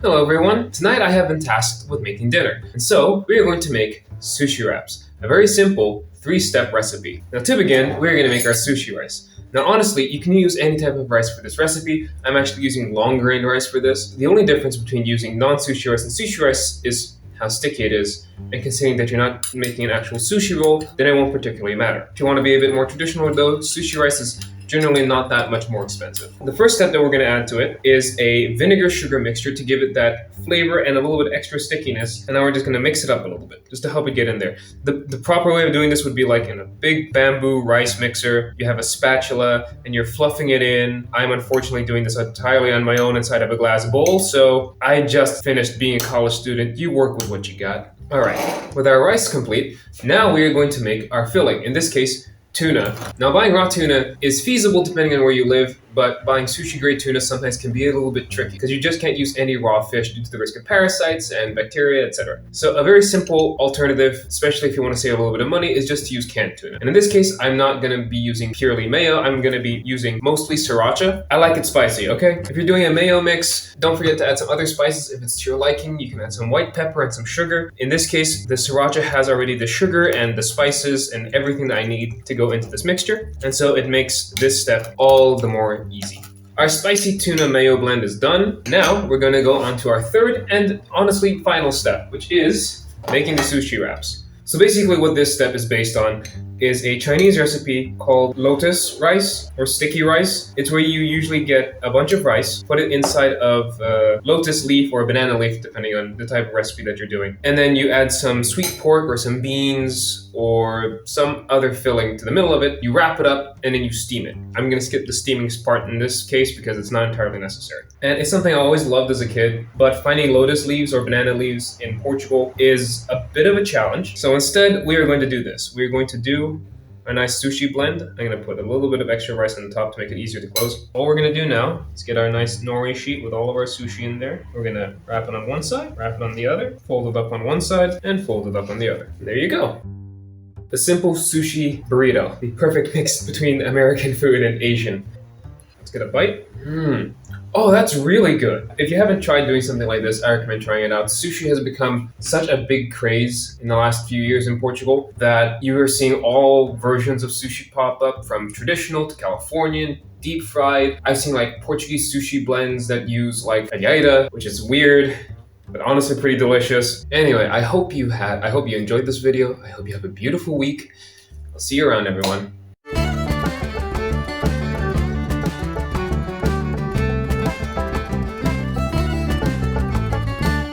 Hello everyone, tonight I have been tasked with making dinner, and so we are going to make sushi wraps, a very simple 3-step recipe. Now to begin, we're going to make our sushi rice. Now honestly, you can use any type of rice for this recipe. I'm actually using long grain rice for this. The only difference between using non-sushi rice and sushi rice is how sticky it is, and considering that you're not making an actual sushi roll, then it won't particularly matter. If you want to be a bit more traditional though, sushi rice is generally not that much more expensive. The first step that we're going to add to it is a vinegar sugar mixture to give it that flavor and a little bit extra stickiness. And now we're just going to mix it up a little bit just to help it get in there. The proper way of doing this would be like in a big bamboo rice mixer. You have a spatula and you're fluffing it in. I'm unfortunately doing this entirely on my own inside of a glass bowl. So I just finished being a college student. You work with what you got. All right, with our rice complete, now we are going to make our filling. In this case, tuna. Now buying raw tuna is feasible depending on where you live, but buying sushi grade tuna sometimes can be a little bit tricky because you just can't use any raw fish due to the risk of parasites and bacteria, etc. So a very simple alternative, especially if you want to save a little bit of money, is just to use canned tuna. And in this case, I'm not going to be using purely mayo. I'm going to be using mostly sriracha. I like it spicy, okay? If you're doing a mayo mix, don't forget to add some other spices. If it's to your liking, you can add some white pepper and some sugar. In this case, the sriracha has already the sugar and the spices and everything that I need to go into this mixture. And so it makes this step all the more easy. Our spicy tuna mayo blend is done. Now we're going to go on to our third and honestly final step, which is making the sushi wraps. So basically what this step is based on is a Chinese recipe called lotus rice or sticky rice. It's where you usually get a bunch of rice, put it inside of a lotus leaf or a banana leaf, depending on the type of recipe that you're doing. And then you add some sweet pork or some beans or some other filling to the middle of it. You wrap it up and then you steam it. I'm gonna skip the steaming part in this case because it's not entirely necessary. And it's something I always loved as a kid, but finding lotus leaves or banana leaves in Portugal is a bit of a challenge. So instead, we are going to do this. We're going to do a nice sushi blend. I'm going to put a little bit of extra rice on the top to make it easier to close. All we're going to do now is get our nice nori sheet with all of our sushi in there. We're going to wrap it on one side, wrap it on the other, fold it up on one side, and fold it up on the other. And there you go. The simple sushi burrito, the perfect mix between American food and Asian. Let's get a bite. Oh, that's really good. If you haven't tried doing something like this, I recommend trying it out. Sushi has become such a big craze in the last few years in Portugal that you are seeing all versions of sushi pop up, from traditional to Californian, deep fried. I've seen like Portuguese sushi blends that use like alheira, which is weird, but honestly pretty delicious. Anyway, I hope you enjoyed this video. I hope you have a beautiful week. I'll see you around, everyone.